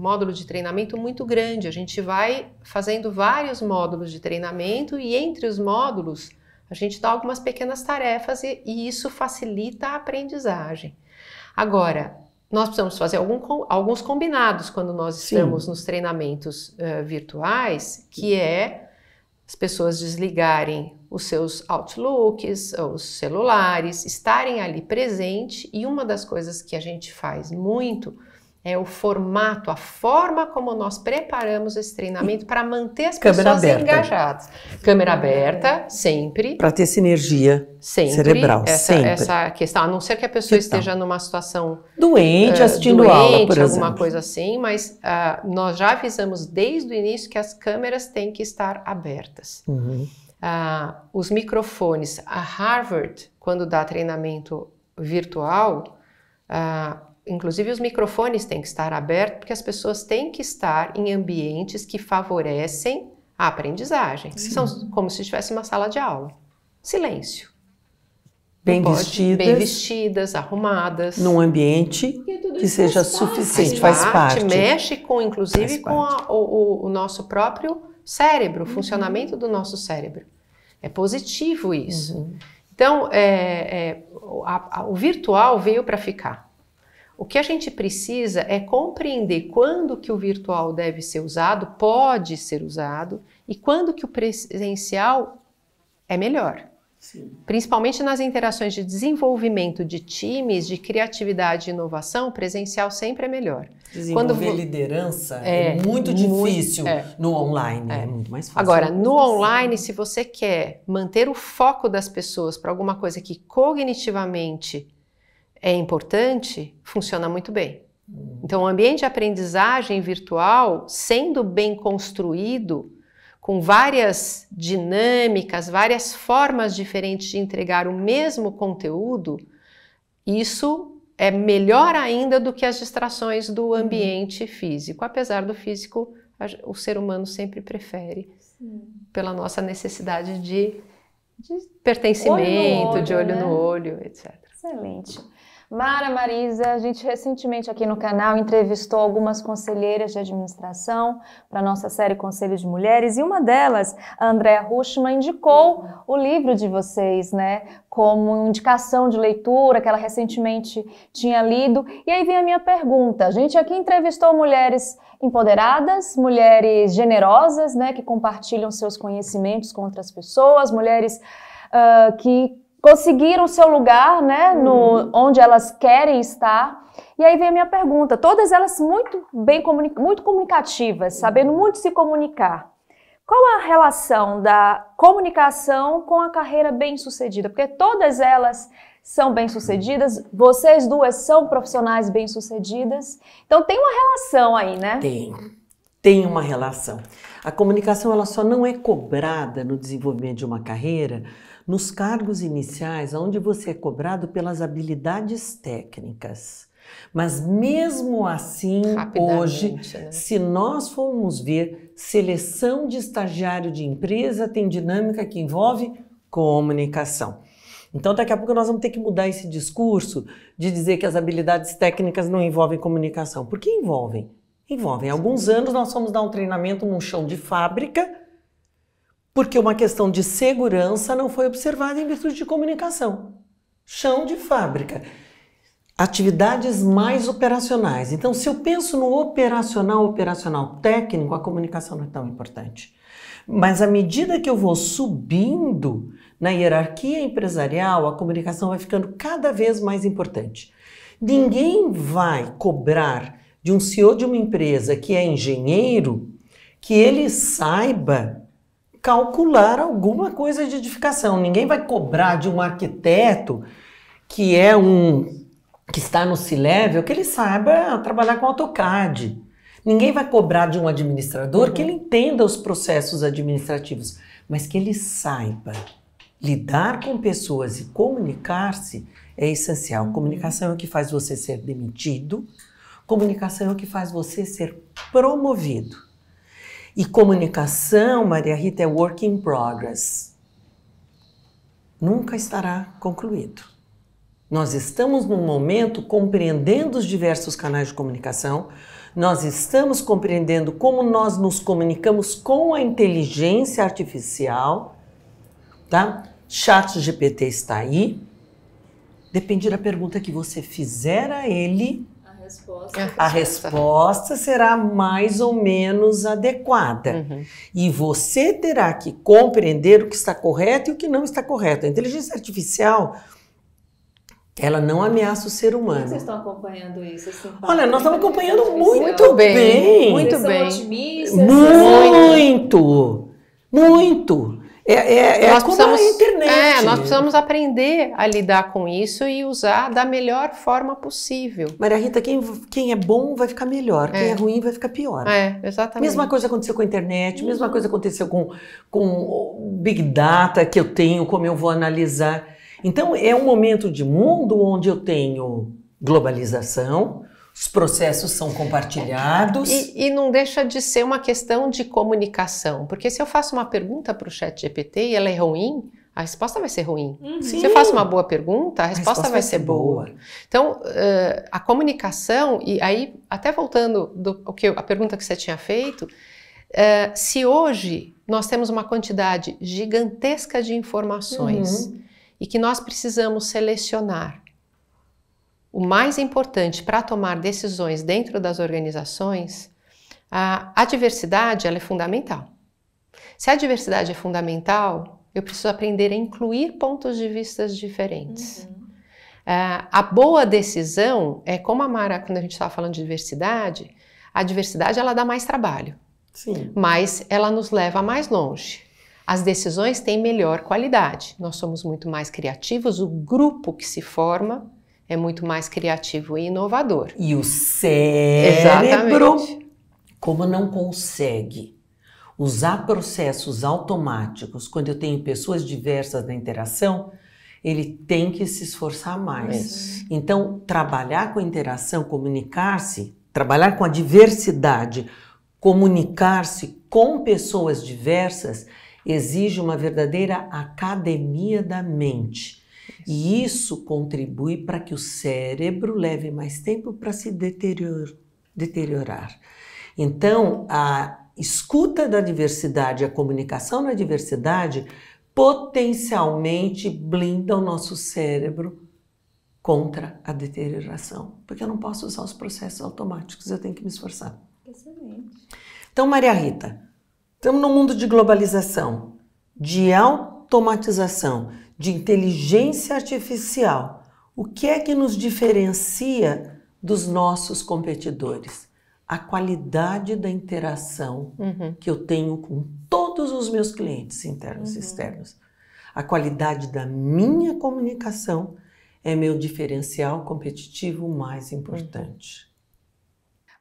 módulo de treinamento muito grande. A gente vai fazendo vários módulos de treinamento e entre os módulos a gente dá algumas pequenas tarefas e isso facilita a aprendizagem. Agora, nós precisamos fazer alguns combinados quando nós estamos nos treinamentos virtuais, que é as pessoas desligarem os seus Outlooks, os celulares, estarem ali presente, e uma das coisas que a gente faz muito é o formato, a forma como nós preparamos esse treinamento para manter as pessoas engajadas. Câmera aberta, sempre. Para ter sinergia cerebral, sempre. Essa questão, a não ser que a pessoa esteja numa situação doente, assistindo aula, por exemplo. Alguma coisa assim, mas nós já avisamos desde o início que as câmeras têm que estar abertas. Os microfones, a Harvard, quando dá treinamento virtual, inclusive os microfones têm que estar abertos, porque as pessoas têm que estar em ambientes que favorecem a aprendizagem. São como se estivesse uma sala de aula. Silêncio. Bem vestidas, arrumadas. Num ambiente que seja suficiente, faz parte. Mexe com, inclusive, com o nosso próprio cérebro, o funcionamento do nosso cérebro. É positivo isso. Então, o virtual veio para ficar. O que a gente precisa é compreender quando que o virtual deve ser usado, pode ser usado, e quando que o presencial é melhor. Sim. Principalmente nas interações de desenvolvimento de times, de criatividade e inovação, presencial sempre é melhor. Desenvolver liderança é muito difícil no online, é muito mais fácil. Agora, no online, se você quer manter o foco das pessoas para alguma coisa que cognitivamente é importante, funciona muito bem. Então, o ambiente de aprendizagem virtual, sendo bem construído, com várias dinâmicas, várias formas diferentes de entregar o mesmo conteúdo, isso é melhor ainda do que as distrações do ambiente físico. Apesar do físico, o ser humano sempre prefere, pela nossa necessidade de pertencimento, de olho no olho, etc. Excelente. Mara, Marisa, a gente recentemente aqui no canal entrevistou algumas conselheiras de administração para a nossa série Conselho de Mulheres, e uma delas, a Andrea Ruschmann, indicou o livro de vocês, né, como indicação de leitura que ela recentemente tinha lido. E aí vem a minha pergunta. A gente aqui entrevistou mulheres empoderadas, mulheres generosas, né, que compartilham seus conhecimentos com outras pessoas, mulheres que conseguiram seu lugar, né, onde elas querem estar. E aí vem a minha pergunta, todas elas muito comunicativas, sabendo muito se comunicar. Qual a relação da comunicação com a carreira bem-sucedida? Porque todas elas são bem-sucedidas, vocês duas são profissionais bem-sucedidas, então tem uma relação aí, né? Tem uma relação. A comunicação ela só não é cobrada no desenvolvimento de uma carreira nos cargos iniciais, onde você é cobrado pelas habilidades técnicas. Mas mesmo assim, hoje, né? Se nós formos ver, seleção de estagiário de empresa tem dinâmica que envolve comunicação. Então, daqui a pouco nós vamos ter que mudar esse discurso de dizer que as habilidades técnicas não envolvem comunicação. Por que envolvem? Envolvem. Há alguns anos nós fomos dar um treinamento num chão de fábrica, porque uma questão de segurança não foi observada em virtude de comunicação. Chão de fábrica. Atividades mais operacionais. Então, se eu penso no operacional técnico, a comunicação não é tão importante. Mas à medida que eu vou subindo na hierarquia empresarial, a comunicação vai ficando cada vez mais importante. Ninguém vai cobrar de um CEO de uma empresa que é engenheiro que ele saiba calcular alguma coisa de edificação. Ninguém vai cobrar de um arquiteto que está no C-Level que ele saiba trabalhar com AutoCAD. Ninguém vai cobrar de um administrador que ele entenda os processos administrativos, mas que ele saiba lidar com pessoas e comunicar-se é essencial. Comunicação é o que faz você ser demitido, comunicação é o que faz você ser promovido. E comunicação, Maria Rita, é work in progress. Nunca estará concluído. Nós estamos num momento compreendendo os diversos canais de comunicação, nós estamos compreendendo como nós nos comunicamos com a inteligência artificial, tá? ChatGPT está aí. Depende da pergunta que você fizer a ele, a resposta será mais ou menos adequada. E você terá que compreender o que está correto e o que não está correto. A inteligência artificial, ela não ameaça o ser humano. Como vocês estão acompanhando isso? Assim, olha, nós estamos acompanhando muito bem. Muito vocês bem. São otimistas? Muito. É como a internet. Nós precisamos aprender a lidar com isso e usar da melhor forma possível. Maria Rita, quem é bom vai ficar melhor, quem é ruim vai ficar pior. Exatamente. Mesma coisa aconteceu com a internet, mesma coisa aconteceu com o Big Data que eu tenho, como eu vou analisar. Então, é um momento de mundo onde eu tenho globalização, os processos são compartilhados. E não deixa de ser uma questão de comunicação, porque se eu faço uma pergunta para o ChatGPT e ela é ruim, a resposta vai ser ruim. Se eu faço uma boa pergunta, a resposta vai ser boa. Então, a comunicação, e aí, até voltando a pergunta que você tinha feito, se hoje nós temos uma quantidade gigantesca de informações e que nós precisamos selecionar o mais importante para tomar decisões dentro das organizações, a diversidade ela é fundamental. Se a diversidade é fundamental, eu preciso aprender a incluir pontos de vista diferentes. A boa decisão é como a Mara, quando a gente estava falando de diversidade, a diversidade ela dá mais trabalho, mas ela nos leva mais longe. As decisões têm melhor qualidade, nós somos muito mais criativos, o grupo que se forma é muito mais criativo e inovador. E o cérebro, como não consegue usar processos automáticos quando eu tenho pessoas diversas na interação, ele tem que se esforçar mais. Então, trabalhar com interação, comunicar-se, trabalhar com a diversidade, comunicar-se com pessoas diversas, exige uma verdadeira academia da mente. E isso contribui para que o cérebro leve mais tempo para se deteriorar. Então, a escuta da diversidade, a comunicação na diversidade, potencialmente blinda o nosso cérebro contra a deterioração. Porque eu não posso usar os processos automáticos, eu tenho que me esforçar. Excelente. Então, Maria Rita, estamos num mundo de globalização, de automatização, de inteligência artificial. O que é que nos diferencia dos nossos competidores? A qualidade da interação que eu tenho com todos os meus clientes internos e externos. A qualidade da minha comunicação é meu diferencial competitivo mais importante.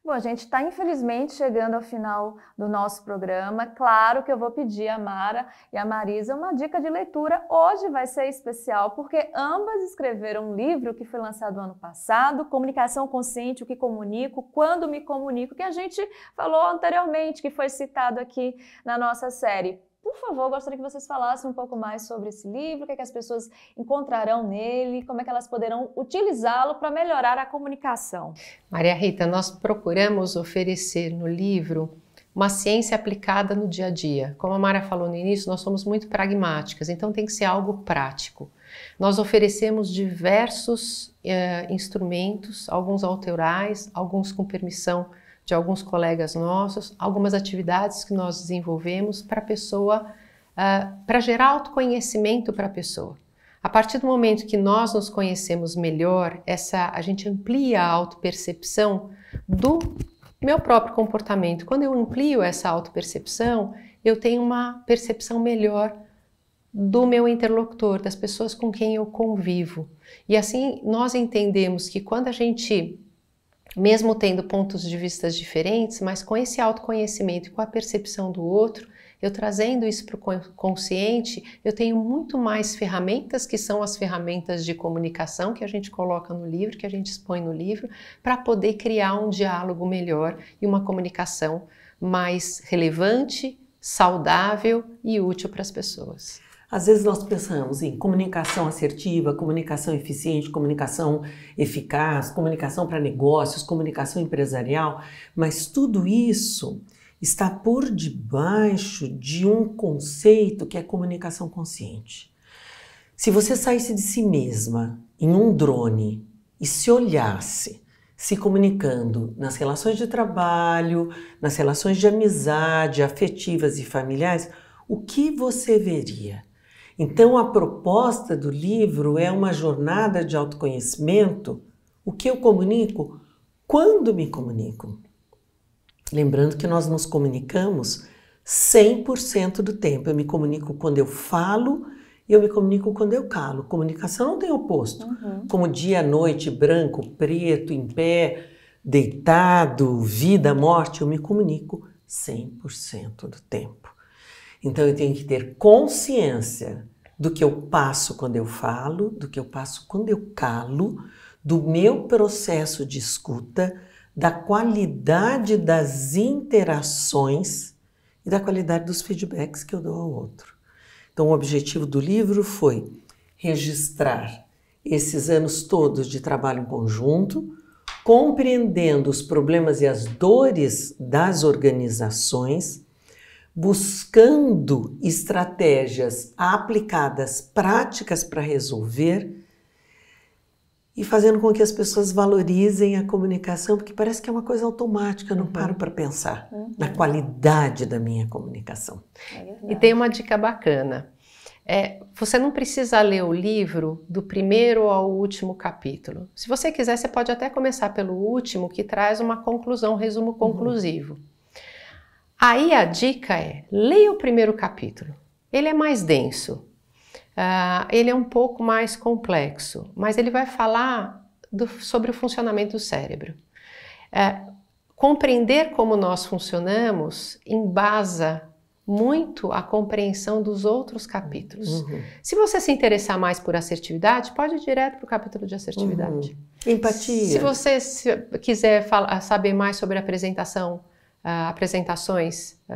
Bom, a gente está infelizmente chegando ao final do nosso programa. Claro que eu vou pedir a Mara e a Marisa uma dica de leitura. Hoje vai ser especial porque ambas escreveram um livro que foi lançado ano passado, Comunicação Consciente, o que comunico, quando me comunico, que a gente falou anteriormente, que foi citado aqui na nossa série. Por favor, gostaria que vocês falassem um pouco mais sobre esse livro, o que é que as pessoas encontrarão nele, como é que elas poderão utilizá-lo para melhorar a comunicação. Maria Rita, nós procuramos oferecer no livro uma ciência aplicada no dia a dia. Como a Mara falou no início, nós somos muito pragmáticas, então tem que ser algo prático. Nós oferecemos diversos instrumentos, alguns autorais, alguns com permissão de alguns colegas nossos, algumas atividades que nós desenvolvemos para a pessoa, para gerar autoconhecimento para a pessoa. A partir do momento que nós nos conhecemos melhor, a gente amplia a autopercepção do meu próprio comportamento. Quando eu amplio essa autopercepção, eu tenho uma percepção melhor do meu interlocutor, das pessoas com quem eu convivo. E assim nós entendemos que quando a gente, mesmo tendo pontos de vista diferentes, mas com esse autoconhecimento e com a percepção do outro, eu trazendo isso para o consciente, eu tenho muito mais ferramentas, que são as ferramentas de comunicação que a gente coloca no livro, que a gente expõe no livro, para poder criar um diálogo melhor e uma comunicação mais relevante, saudável e útil para as pessoas. Às vezes nós pensamos em comunicação assertiva, comunicação eficiente, comunicação eficaz, comunicação para negócios, comunicação empresarial, mas tudo isso está por debaixo de um conceito que é comunicação consciente. Se você saísse de si mesma em um drone e se olhasse, se comunicando nas relações de trabalho, nas relações de amizade, afetivas e familiares, o que você veria? Então, a proposta do livro é uma jornada de autoconhecimento. O que eu comunico? Quando me comunico? Lembrando que nós nos comunicamos 100% do tempo. Eu me comunico quando eu falo e eu me comunico quando eu calo. Comunicação não tem oposto. Como dia, noite, branco, preto, em pé, deitado, vida, morte, eu me comunico 100% do tempo. Então eu tenho que ter consciência do que eu passo quando eu falo, do que eu passo quando eu calo, do meu processo de escuta, da qualidade das interações e da qualidade dos feedbacks que eu dou ao outro. Então o objetivo do livro foi registrar esses anos todos de trabalho em conjunto, compreendendo os problemas e as dores das organizações, buscando estratégias aplicadas, práticas para resolver e fazendo com que as pessoas valorizem a comunicação, porque parece que é uma coisa automática, eu não paro para pensar na qualidade da minha comunicação. E tem uma dica bacana. Você não precisa ler o livro do primeiro ao último capítulo. Se você quiser, você pode até começar pelo último, que traz uma conclusão, um resumo conclusivo. Aí a dica é, leia o primeiro capítulo. Ele é mais denso, ele é um pouco mais complexo, mas ele vai falar sobre o funcionamento do cérebro. Compreender como nós funcionamos embasa muito a compreensão dos outros capítulos. Se você se interessar mais por assertividade, pode ir direto para o capítulo de assertividade. Empatia. Se você quiser saber mais sobre apresentações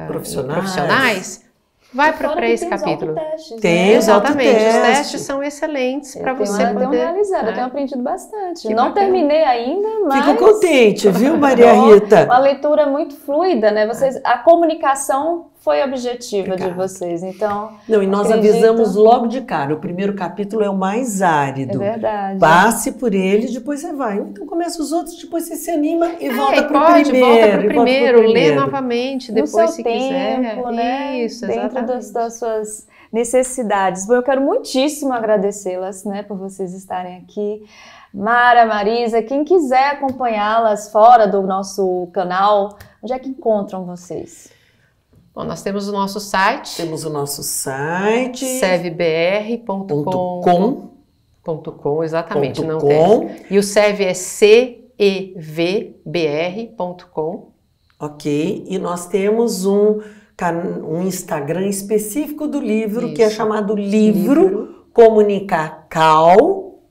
profissionais, vai para esse capítulo. Tem, exatamente. Os testes são excelentes para você poder... Eu tenho realizado, eu tenho aprendido bastante. Não terminei ainda, mas... Fico contente, viu, Maria Rita? Uma leitura muito fluida, né? A comunicação foi objetiva de vocês, então... Não, e nós avisamos logo de cara, o primeiro capítulo é o mais árido. É verdade. Passe por ele, depois você vai. Então começa os outros, depois você se anima e volta para o primeiro. Volta para o primeiro, lê novamente, depois se quiser. Né? Isso, exatamente. Dentro das suas necessidades. Bom, eu quero muitíssimo agradecê-las, né, por vocês estarem aqui. Mara, Marisa, quem quiser acompanhá-las fora do nosso canal, onde é que encontram vocês? Bom, nós temos o nosso site. Temos o nosso site. cevbr.com, exatamente, não tem. E o CEV é cevbr.com. Ok, e nós temos um Instagram específico do livro, isso, que é chamado Livro Comunicar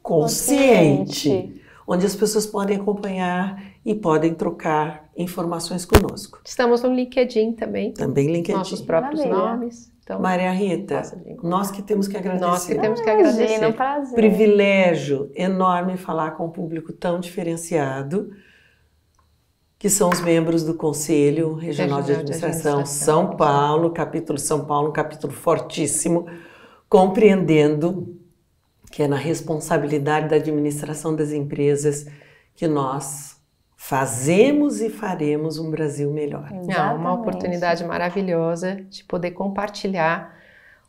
Consciente, onde as pessoas podem acompanhar e podem trocar informações conosco. Estamos no LinkedIn também. Também LinkedIn. Nossos próprios nomes. Então, Maria Rita, nós que temos que agradecer. Nós que temos que agradecer. Imagina, um prazer. Privilégio enorme falar com um público tão diferenciado, que são os membros do Conselho Regional de Administração São Paulo, capítulo São Paulo, um capítulo fortíssimo, compreendendo que é na responsabilidade da administração das empresas que nós fazemos e faremos um Brasil melhor. É uma oportunidade maravilhosa de poder compartilhar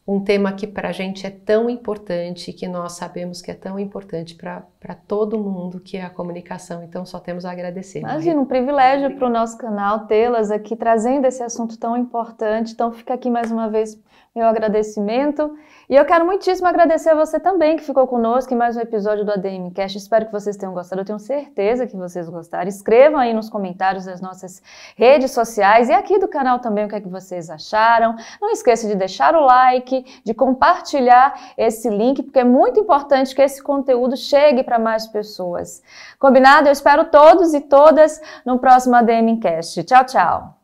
um tema que para a gente é tão importante, que nós sabemos que é tão importante para todo mundo, que é a comunicação. Então, só temos a agradecer. Imagina, um privilégio para o nosso canal tê-las aqui trazendo esse assunto tão importante. Então, fica aqui mais uma vez meu agradecimento. E eu quero muitíssimo agradecer a você também que ficou conosco em mais um episódio do ADM Cast. Espero que vocês tenham gostado. Eu tenho certeza que vocês gostaram. Escrevam aí nos comentários das nossas redes sociais e aqui do canal também o que é que vocês acharam. Não esqueça de deixar o like, de compartilhar esse link, porque é muito importante que esse conteúdo chegue para mais pessoas. Combinado? Eu espero todos e todas no próximo ADM Cast. Tchau, tchau!